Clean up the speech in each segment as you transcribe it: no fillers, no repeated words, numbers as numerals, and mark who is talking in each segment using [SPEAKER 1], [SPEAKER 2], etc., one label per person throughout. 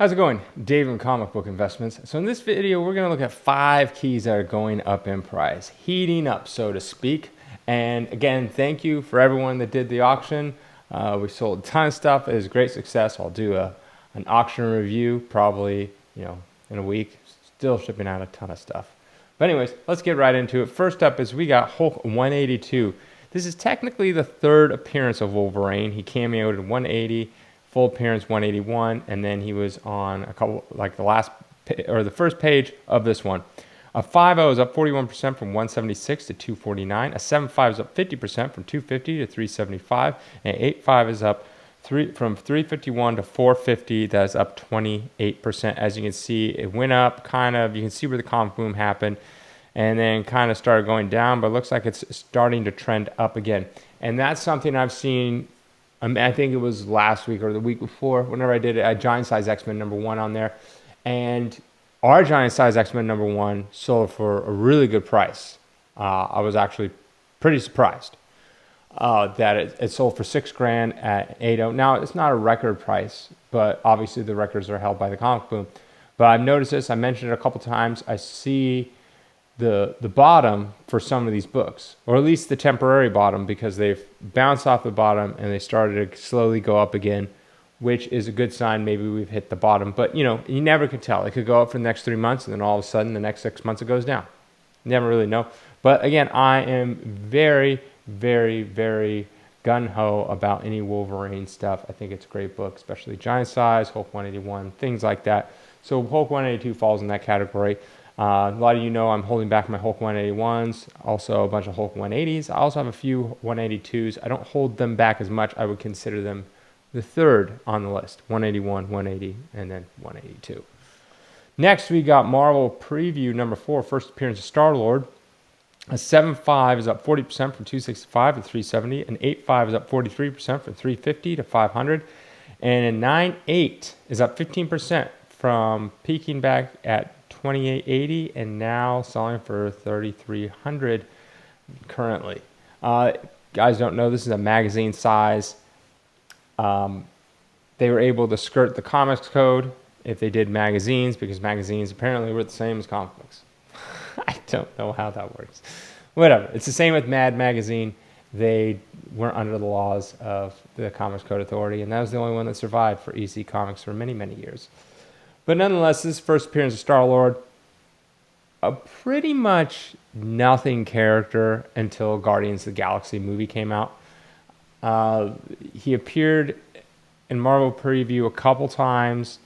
[SPEAKER 1] How's it going? Dave from Comic Book Investments. So in this video, we're going to look at 5 keys that are going up in price, heating up, so to speak. And again, thank you for everyone that did the auction. We sold a ton of stuff. It was a great success. I'll do an auction review probably, in a week. Still shipping out a ton of stuff. But anyways, let's get right into it. First up is we got Hulk 182. This is technically the 3rd appearance of Wolverine. He cameoed in 180. Full appearance 181, and then he was on a couple, like the first page of this one. A 5.0 is up 41% from 176 to 249. A 7.5 is up 50% from 250 to 375. And 8.5 is up from 351 to 450. That's up 28%. As you can see, it went up kind of. You can see where the comic boom happened, and then kind of started going down. But it looks like it's starting to trend up again, and that's something I've seen. I think it was last week or the week before, whenever I did a Giant Size X-Men #1 on there. And our Giant Size X-Men #1 sold for a really good price. I was actually pretty surprised that it sold for $6,000 at 8.0. Now, it's not a record price, but obviously the records are held by the comic boom. But I've noticed this. I mentioned it a couple times. I see the bottom for some of these books, or at least the temporary bottom, because they've bounced off the bottom and they started to slowly go up again, which is a good sign. Maybe we've hit the bottom, but you never can tell. It could go up for the next 3 months, and then all of a sudden the next 6 months it goes down. Never really know. But again, I am very, very, very gung-ho about any Wolverine stuff. I think it's a great book, especially Giant Size, Hulk 181, things like that. So Hulk 182 falls in that category. A lot of you know I'm holding back my Hulk 181s, also a bunch of Hulk 180s. I also have a few 182s. I don't hold them back as much. I would consider them the 3rd on the list, 181, 180, and then 182. Next, we got Marvel Preview #4, first appearance of Star-Lord. A 7.5 is up 40% from 265 to 370. An 8.5 is up 43% from 350 to 500. And a 9.8 is up 15% from peaking back at 2880 and now selling for 3,300 currently. Guys don't know, this is a magazine size. They were able to skirt the comics code if they did magazines, because magazines apparently were the same as comic books. I don't know how that works. Whatever. It's the same with Mad Magazine. They weren't under the laws of the Comics Code Authority, and that was the only one that survived for EC Comics for many, many years. But nonetheless, this first appearance of Star-Lord, a pretty much nothing character until Guardians of the Galaxy movie came out. He appeared in Marvel Preview a couple times.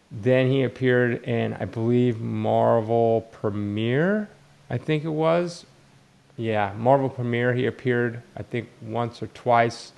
[SPEAKER 1] Then he appeared in, I believe, Marvel Premiere, I think it was. Yeah, Marvel Premiere, he appeared, I think, once or twice.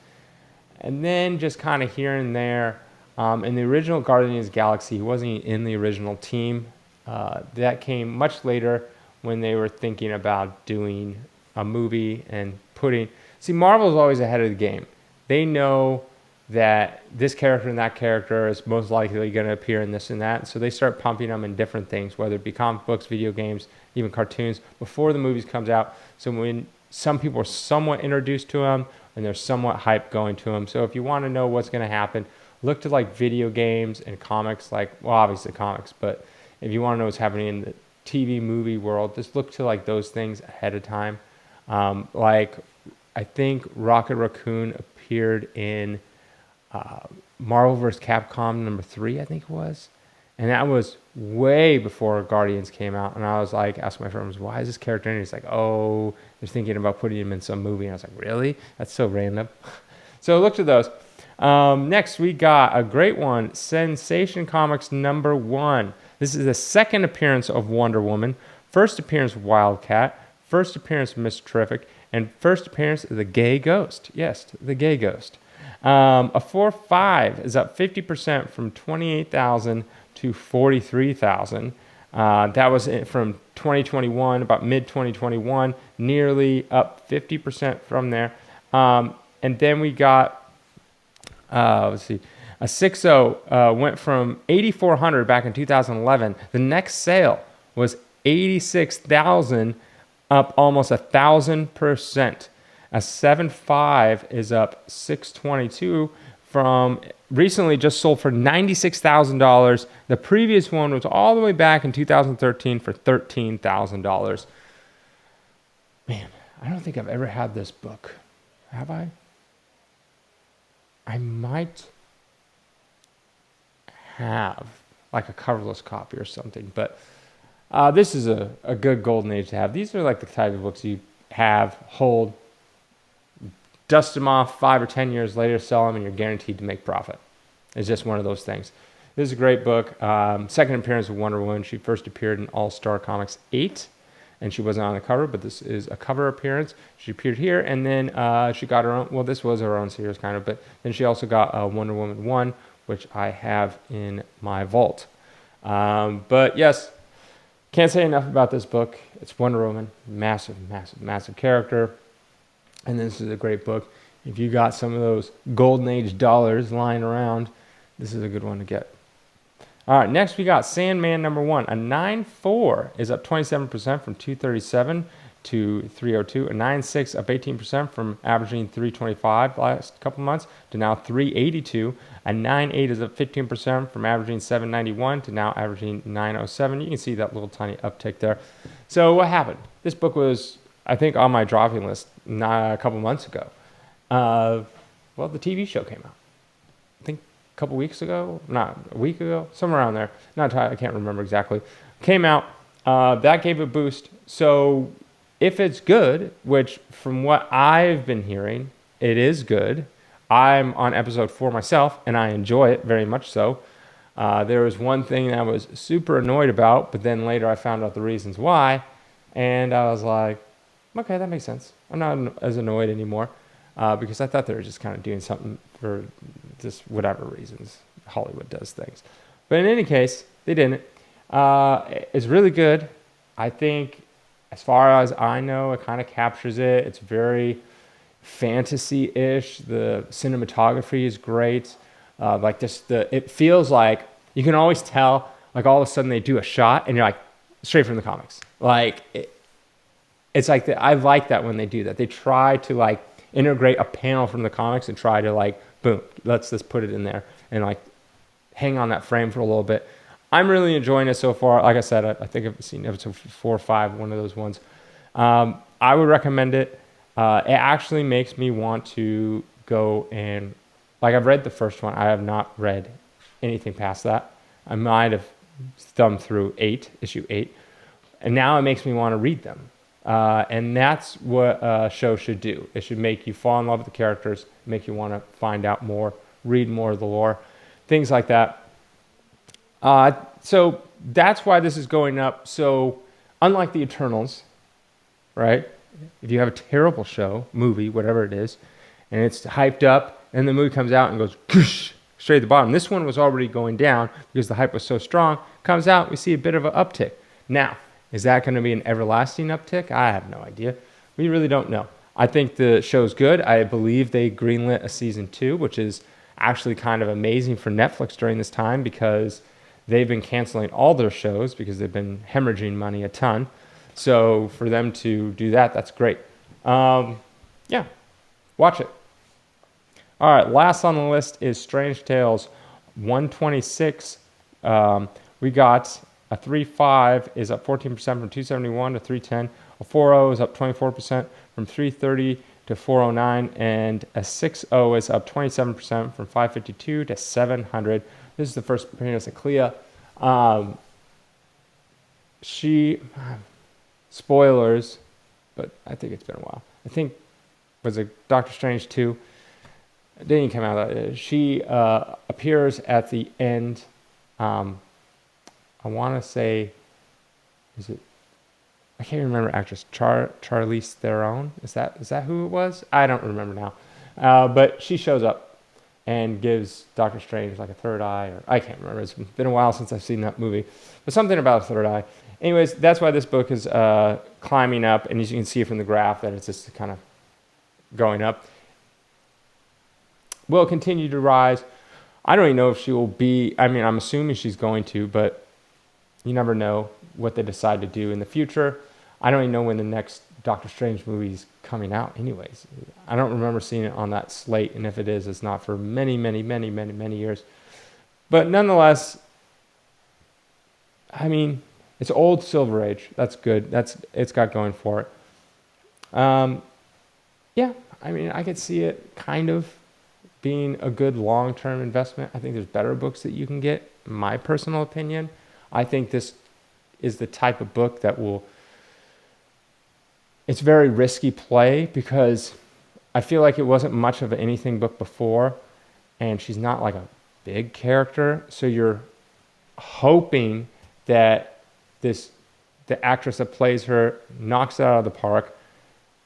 [SPEAKER 1] And then just kind of here and there. In the original Guardians of the Galaxy, he wasn't in the original team. That came much later when they were thinking about doing a movie and putting... See, Marvel's always ahead of the game. They know that this character and that character is most likely going to appear in this and that. So they start pumping them in different things, whether it be comic books, video games, even cartoons, before the movies comes out. So when some people are somewhat introduced to them and there's somewhat hype going to them. So if you want to know what's going to happen, look to like video games and comics, well, obviously comics, but if you want to know what's happening in the TV movie world, just look to like those things ahead of time. Like I think Rocket Raccoon appeared in Marvel vs. Capcom #3, I think it was. And that was way before Guardians came out. And I was like, asking my friends, why is this character in? He's like, oh, they're thinking about putting him in some movie. And I was like, really? That's so random. So look to those. Next, we got a great one, Sensation Comics #1. This is the 2nd appearance of Wonder Woman, 1st appearance of Wildcat, 1st appearance of Mr. Terrific, and 1st appearance of the Gay Ghost. Yes, the Gay Ghost. A 4.5 is up 50% from 28,000 to 43,000. That was from 2021, about mid-2021, nearly up 50% from there. And then we got... let's see, a 6.0 went from 8,400 back in 2011. The next sale was 86,000, up almost 1,000%. A 7.5 is up 622 from recently just sold for $96,000. The previous one was all the way back in 2013 for $13,000. Man, I don't think I've ever had this book. Have I? I might have like a coverless copy or something, but this is a good golden age to have. These are like the type of books you have, hold, dust them off 5 or 10 years later, sell them, and you're guaranteed to make profit. It's just one of those things. This is a great book. Second appearance of Wonder Woman. She first appeared in All-Star Comics 8, and she wasn't on the cover, but this is a cover appearance. She appeared here, and then she got her own, well, this was her own series kind of, but then she also got Wonder Woman 1, which I have in my vault. But yes, can't say enough about this book. It's Wonder Woman, massive, massive, massive character. And this is a great book. If you got some of those golden age dollars lying around, this is a good one to get. All right, next we got Sandman #1. A 9.4 is up 27% from 237 to 302. A 9.6 up 18% from averaging 325 last couple months to now 382. A 9.8 is up 15% from averaging 791 to now averaging 907. You can see that little tiny uptick there. So what happened? This book was, I think, on my dropping list a couple months ago. Well, the TV show came out. I think a couple weeks ago, not a week ago, somewhere around there. I can't remember exactly. Came out. That gave a boost. So if it's good, which from what I've been hearing, it is good. I'm on episode 4 myself, and I enjoy it very much so. There was one thing that I was super annoyed about, but then later I found out the reasons why, and I was like, okay, that makes sense. I'm not as annoyed anymore because I thought they were just kind of doing something for just whatever reasons. Hollywood does things. But in any case, they didn't. It's really good. I think as far as I know, it kind of captures it. It's very fantasy-ish. The cinematography is great. Like just it feels like you can always tell, like all of a sudden they do a shot and you're like, straight from the comics. Like it's like I like that when they do that. They try to like integrate a panel from the comics and try to like, boom, let's just put it in there and like hang on that frame for a little bit. I'm really enjoying it so far. Like I said, I think I've seen episode 4 or 5, one of those ones. I would recommend it. It actually makes me want to go and, like, I've read the first one. I have not read anything past that. I might have thumbed through issue 8, and now it makes me want to read them. And that's what a show should do. It should make you fall in love with the characters, make you want to find out more, read more of the lore, things like that. So that's why this is going up. So unlike the Eternals, right? If you have a terrible show, movie, whatever it is, and it's hyped up, and the movie comes out and goes straight to the bottom. This one was already going down because the hype was so strong. Comes out, we see a bit of an uptick. Now, is that going to be an everlasting uptick? I have no idea. We really don't know. I think the show's good. I believe they greenlit a season 2, which is actually kind of amazing for Netflix during this time because they've been canceling all their shows because they've been hemorrhaging money a ton. So for them to do that, that's great. Yeah, watch it. All right, last on the list is Strange Tales 126. We got a 3.5 is up 14% from 271 to 310. A 4.0 is up 24% from 330 to 409. And a 6.0 is up 27% from 552 to 700. This is the first appearance of Clea. She, spoilers, but I think it's been a while. I think, was it Doctor Strange 2? It didn't come out. She appears at the end. I want to say, is it? I can't remember actress Charlize Theron. Is that who it was? I don't remember now. But she shows up and gives Doctor Strange like a third eye, or I can't remember. It's been a while since I've seen that movie, but something about a third eye. Anyways, that's why this book is climbing up, and as you can see from the graph that it's just kind of going up. Will continue to rise. I don't even know if she will be, I mean, I'm assuming she's going to, but you never know what they decide to do in the future. I don't even know when the next Doctor Strange movies coming out anyways. I don't remember seeing it on that slate, and if it is, it's not for many, many, many, many, many years. But nonetheless, I mean, it's old Silver Age. That's good. It's got going for it. Yeah, I mean, I could see it kind of being a good long-term investment. I think there's better books that you can get, in my personal opinion. I think this is the type of book that will, it's very risky play because I feel like it wasn't much of an anything book before, and she's not like a big character. So you're hoping that the actress that plays her knocks it out of the park.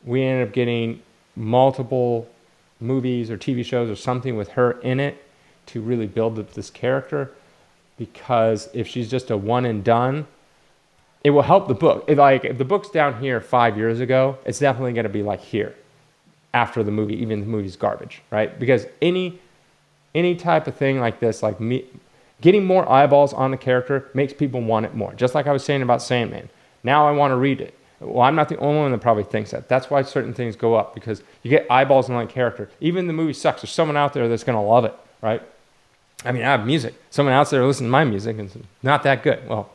[SPEAKER 1] We end up getting multiple movies or TV shows or something with her in it to really build up this character, because if she's just a one and done, it will help the book. If the book's down here 5 years ago, it's definitely going to be like here after the movie, even the movie's garbage, right? Because any type of thing like this, like me, getting more eyeballs on the character makes people want it more. Just like I was saying about Sandman. Now I want to read it. Well, I'm not the only one that probably thinks that. That's why certain things go up, because you get eyeballs on that character. Even the movie sucks, there's someone out there that's going to love it, right? I mean, I have music. Someone out there listens to my music and it's not that good. Well,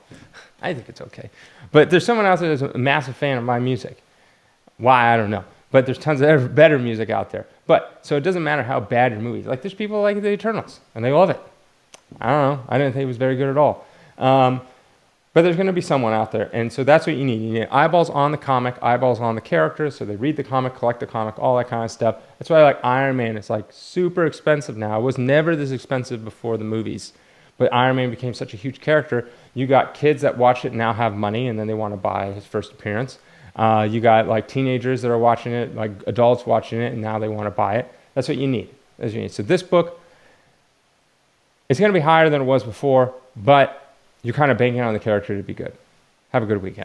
[SPEAKER 1] I think it's okay. But there's someone out there that's a massive fan of my music. Why, I don't know. But there's tons of better music out there. But, so it doesn't matter how bad your movie is. Like, there's people like The Eternals, and they love it. I don't know. I didn't think it was very good at all. But there's going to be someone out there. And so that's what you need. You need eyeballs on the comic, eyeballs on the character. So they read the comic, collect the comic, all that kind of stuff. That's why I like Iron Man. It's like super expensive now. It was never this expensive before the movies. But Iron Man became such a huge character. You got kids that watch it and now have money, and then they want to buy his first appearance. You got like teenagers that are watching it, like adults watching it, and now they want to buy it. That's what you need. That's what you need. So this book, it's going to be higher than it was before, but you're kind of banking on the character to be good. Have a good weekend.